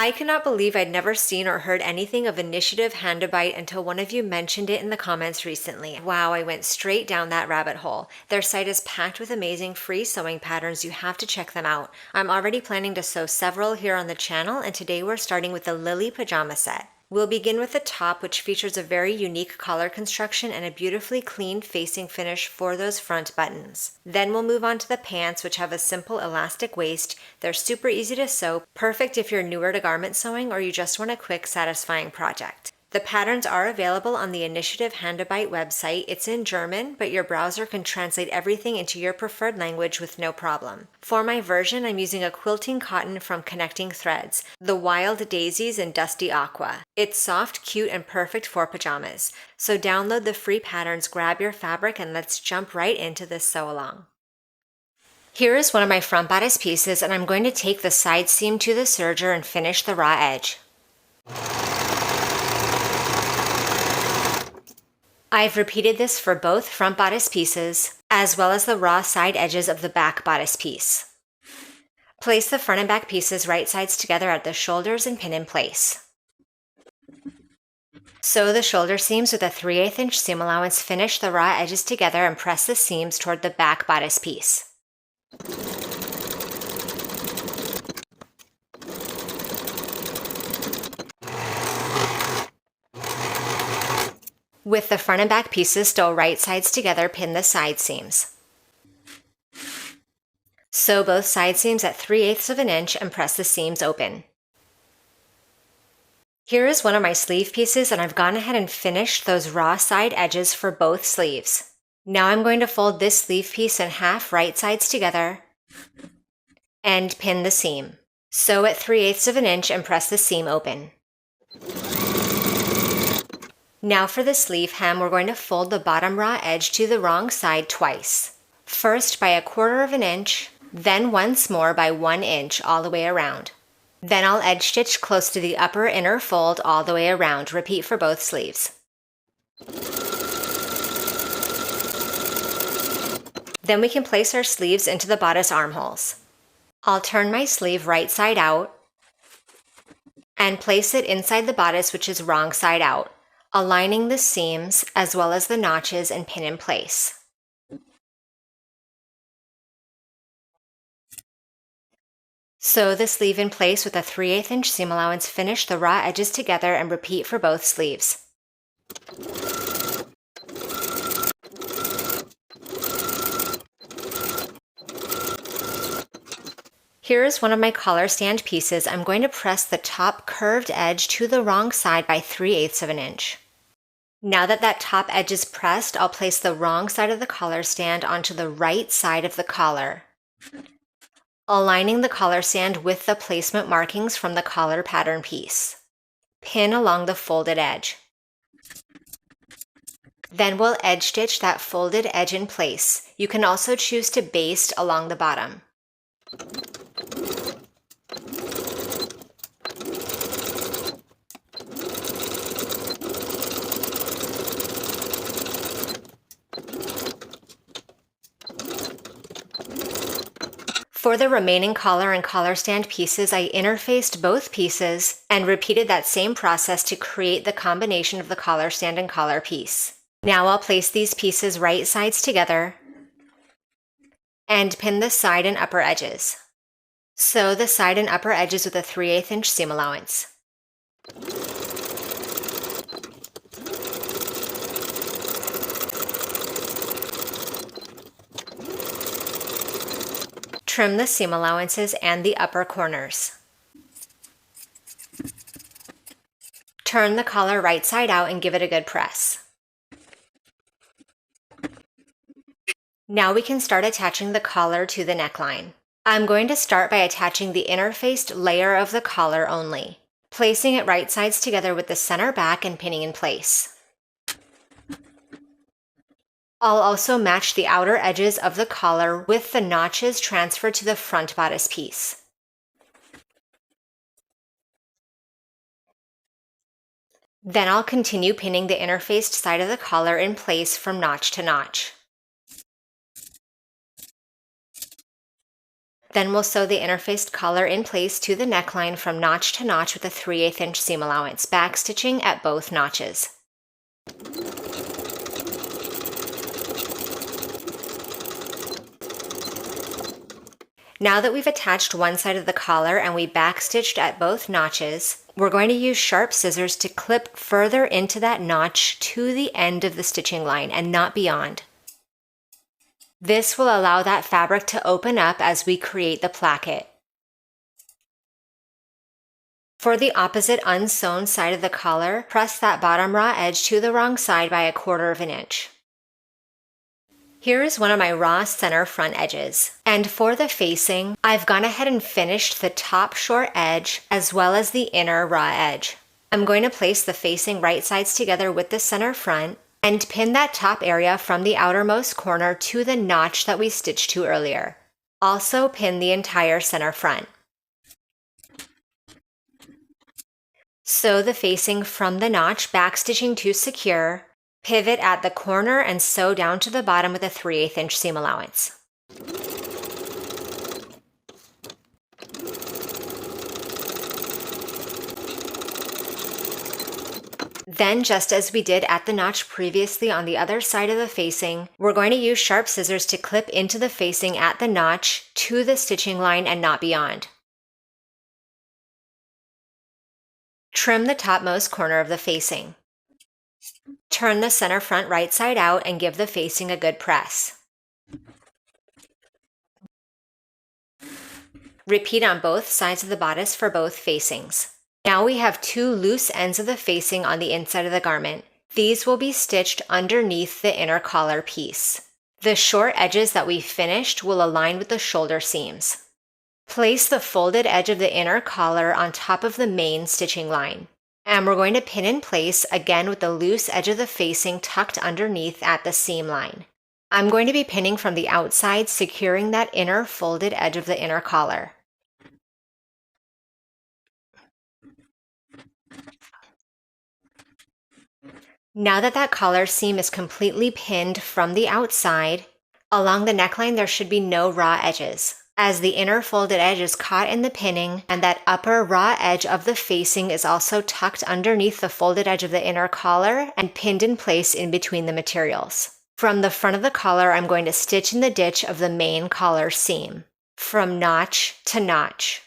I cannot believe I'd never seen or heard anything of Initiative Handarbeit until one of you mentioned it in the comments recently. Wow, I went straight down that rabbit hole. Their site is packed with amazing free sewing patterns. You have to check them out. I'm already planning to sew several here on the channel, and today we're starting with the Lilli Pajama set. We'll begin with the top, which features a very unique collar construction and a beautifully clean facing finish for those front buttons. Then we'll move on to the pants, which have a simple elastic waist. They're super easy to sew, perfect if you're newer to garment sewing or you just want a quick, satisfying project. The patterns are available on the Initiative Handarbeit website. It's in German, but your browser can translate everything into your preferred language with no problem. For my version, I'm using a quilting cotton from Connecting Threads, the Wild Daisies in Dusty Aqua. It's soft, cute, and perfect for pajamas. So download the free patterns, grab your fabric, and let's jump right into this sew along. Here is one of my front bodice pieces, and I'm going to take the side seam to the serger and finish the raw edge. I've repeated this for both front bodice pieces, as well as the raw side edges of the back bodice piece. Place the front and back pieces right sides together at the shoulders and pin in place. Sew the shoulder seams with a 3/8 inch seam allowance, finish the raw edges together, and press the seams toward the back bodice piece. With the front and back pieces still right sides together, pin the side seams. Sew both side seams at 3/8 of an inch and press the seams open. Here is one of my sleeve pieces, and I've gone ahead and finished those raw side edges for both sleeves. Now I'm going to fold this sleeve piece in half right sides together and pin the seam. Sew at 3/8 of an inch and press the seam open. Now for the sleeve hem, we're going to fold the bottom raw edge to the wrong side twice. First by 1/4 of an inch, then once more by 1 inch all the way around. Then I'll edge stitch close to the upper inner fold all the way around. Repeat for both sleeves. Then we can place our sleeves into the bodice armholes. I'll turn my sleeve right side out and place it inside the bodice, which is wrong side out, aligning the seams as well as the notches, and pin in place. Sew the sleeve in place with a 3/8 inch seam allowance, finish the raw edges together, and repeat for both sleeves. Here is one of my collar stand pieces. I'm going to press the top curved edge to the wrong side by 3/8 of an inch. Now that that top edge is pressed, I'll place the wrong side of the collar stand onto the right side of the collar, aligning the collar stand with the placement markings from the collar pattern piece. Pin along the folded edge. Then we'll edge stitch that folded edge in place. You can also choose to baste along the bottom. For the remaining collar and collar stand pieces, I interfaced both pieces and repeated that same process to create the combination of the collar stand and collar piece. Now I'll place these pieces right sides together and pin the side and upper edges. Sew the side and upper edges with a 3/8 inch seam allowance. Trim the seam allowances and the upper corners. Turn the collar right side out and give it a good press. Now we can start attaching the collar to the neckline. I'm going to start by attaching the interfaced layer of the collar only, placing it right sides together with the center back and pinning in place. I'll also match the outer edges of the collar with the notches transferred to the front bodice piece. Then I'll continue pinning the interfaced side of the collar in place from notch to notch. Then we'll sew the interfaced collar in place to the neckline from notch to notch with a 3/8 inch seam allowance, backstitching at both notches. Now that we've attached one side of the collar and we backstitched at both notches, we're going to use sharp scissors to clip further into that notch to the end of the stitching line and not beyond. This will allow that fabric to open up as we create the placket. For the opposite unsewn side of the collar, press that bottom raw edge to the wrong side by 1/4 inch. Here is one of my raw center front edges. And for the facing, I've gone ahead and finished the top short edge as well as the inner raw edge. I'm going to place the facing right sides together with the center front and pin that top area from the outermost corner to the notch that we stitched to earlier. Also pin the entire center front. Sew the facing from the notch, backstitching to secure. Pivot at the corner and sew down to the bottom with a 3/8 inch seam allowance. Then, just as we did at the notch previously on the other side of the facing, we're going to use sharp scissors to clip into the facing at the notch to the stitching line and not beyond. Trim the topmost corner of the facing. Turn the center front right side out and give the facing a good press. Repeat on both sides of the bodice for both facings. Now we have 2 loose ends of the facing on the inside of the garment. These will be stitched underneath the inner collar piece. The short edges that we finished will align with the shoulder seams. Place the folded edge of the inner collar on top of the main stitching line. And we're going to pin in place again with the loose edge of the facing tucked underneath at the seam line. I'm going to be pinning from the outside, securing that inner folded edge of the inner collar. Now that collar seam is completely pinned from the outside, along the neckline there should be no raw edges, as the inner folded edge is caught in the pinning and that upper raw edge of the facing is also tucked underneath the folded edge of the inner collar and pinned in place in between the materials. From the front of the collar, I'm going to stitch in the ditch of the main collar seam, from notch to notch.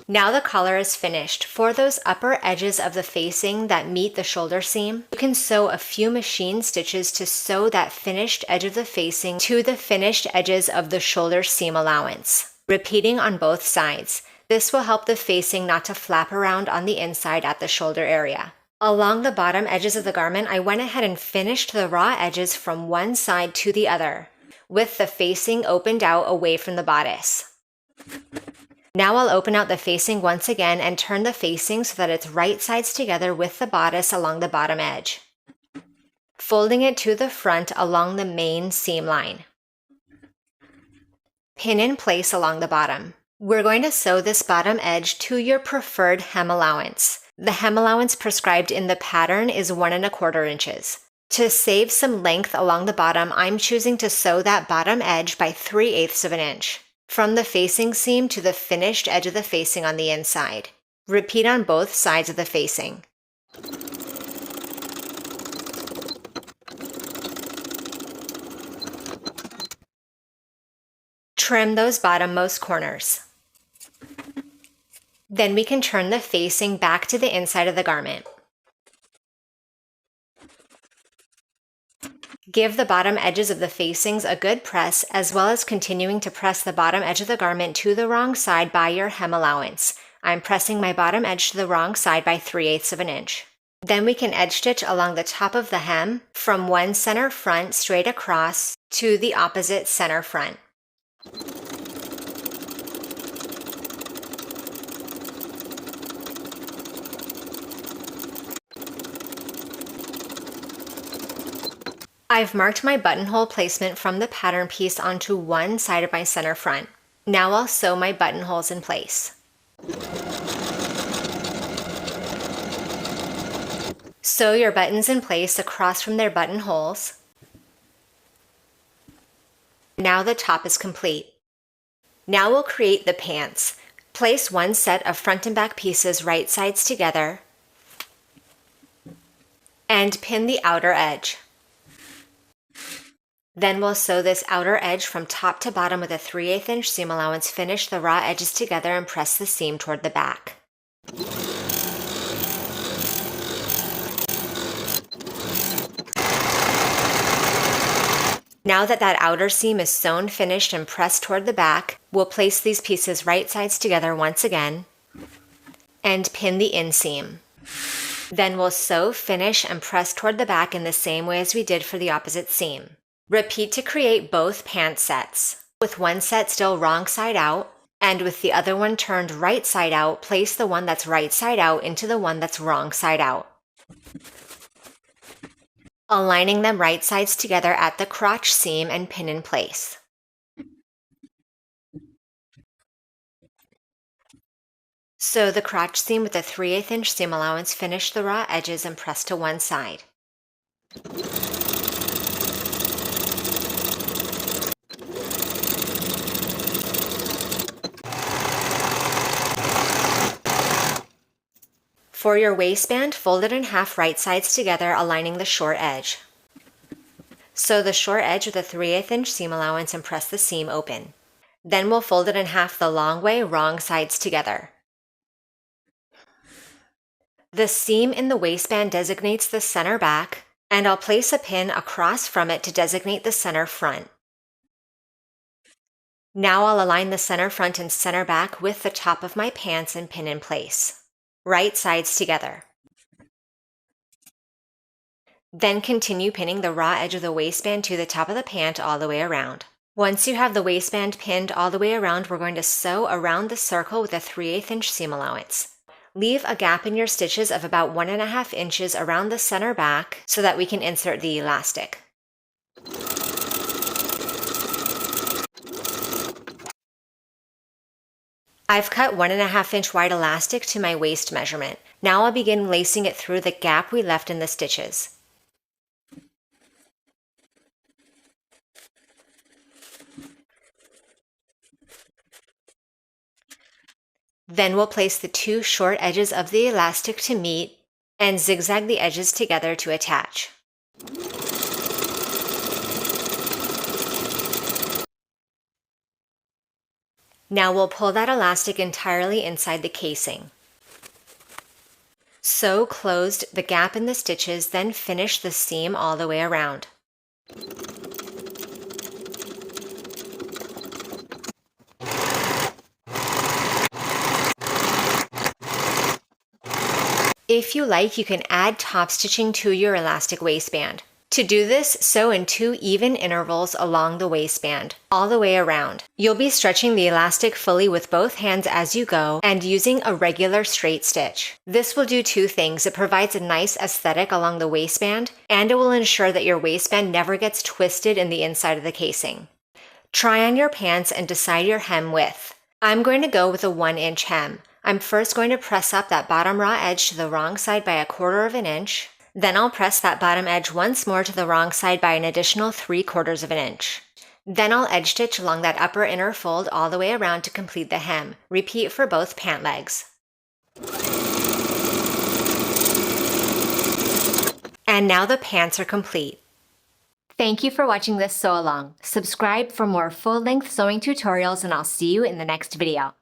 Now the collar is finished. For those upper edges of the facing that meet the shoulder seam, you can sew a few machine stitches to sew that finished edge of the facing to the finished edges of the shoulder seam allowance, repeating on both sides. This will help the facing not to flap around on the inside at the shoulder area. Along the bottom edges of the garment, I went ahead and finished the raw edges from one side to the other, with the facing opened out away from the bodice. Now I'll open out the facing once again and turn the facing so that it's right sides together with the bodice along the bottom edge, folding it to the front along the main seam line. Pin in place along the bottom. We're going to sew this bottom edge to your preferred hem allowance. The hem allowance prescribed in the pattern is 1 1/4 inches. To save some length along the bottom, I'm choosing to sew that bottom edge by 3/8 of an inch, from the facing seam to the finished edge of the facing on the inside. Repeat on both sides of the facing. Trim those bottommost corners. Then we can turn the facing back to the inside of the garment. Give the bottom edges of the facings a good press, as well as continuing to press the bottom edge of the garment to the wrong side by your hem allowance. I'm pressing my bottom edge to the wrong side by 3/8 of an inch. Then we can edge stitch along the top of the hem from one center front straight across to the opposite center front. I've marked my buttonhole placement from the pattern piece onto one side of my center front. Now I'll sew my buttonholes in place. Sew your buttons in place across from their buttonholes. Now the top is complete. Now we'll create the pants. Place one set of front and back pieces right sides together and pin the outer edge. Then we'll sew this outer edge from top to bottom with a 3/8 inch seam allowance. Finish the raw edges together and press the seam toward the back. Now that outer seam is sewn, finished, and pressed toward the back, we'll place these pieces right sides together once again and pin the inseam. Then we'll sew, finish, and press toward the back in the same way as we did for the opposite seam. Repeat to create both pant sets. With one set still wrong side out, and with the other one turned right side out, place the one that's right side out into the one that's wrong side out, aligning them right sides together at the crotch seam and pin in place. Sew the crotch seam with a 3/8 inch seam allowance, finish the raw edges, and press to one side. For your waistband, fold it in half right sides together, aligning the short edge. Sew the short edge with a 3/8 inch seam allowance and press the seam open. Then we'll fold it in half the long way, wrong sides together. The seam in the waistband designates the center back, and I'll place a pin across from it to designate the center front. Now I'll align the center front and center back with the top of my pants and pin in place, right sides together. Then continue pinning the raw edge of the waistband to the top of the pant all the way around. Once you have the waistband pinned all the way around, we're going to sew around the circle with a 3/8 inch seam allowance. Leave a gap in your stitches of about 1.5 inches around the center back so that we can insert the elastic. I've cut 1.5 inch wide elastic to my waist measurement. Now I'll begin lacing it through the gap we left in the stitches. Then we'll place the two short edges of the elastic to meet and zigzag the edges together to attach. Now we'll pull that elastic entirely inside the casing. Sew closed the gap in the stitches, then finish the seam all the way around. If you like, you can add top stitching to your elastic waistband. To do this, sew in 2 even intervals along the waistband, all the way around. You'll be stretching the elastic fully with both hands as you go and using a regular straight stitch. This will do 2 things. It provides a nice aesthetic along the waistband, and it will ensure that your waistband never gets twisted in the inside of the casing. Try on your pants and decide your hem width. I'm going to go with a 1-inch hem. I'm first going to press up that bottom raw edge to the wrong side by 1/4 inch. Then I'll press that bottom edge once more to the wrong side by an additional 3/4 inch. Then I'll edge stitch along that upper inner fold all the way around to complete the hem. Repeat for both pant legs. And now the pants are complete. Thank you for watching this sew along. Subscribe for more full-length sewing tutorials, and I'll see you in the next video.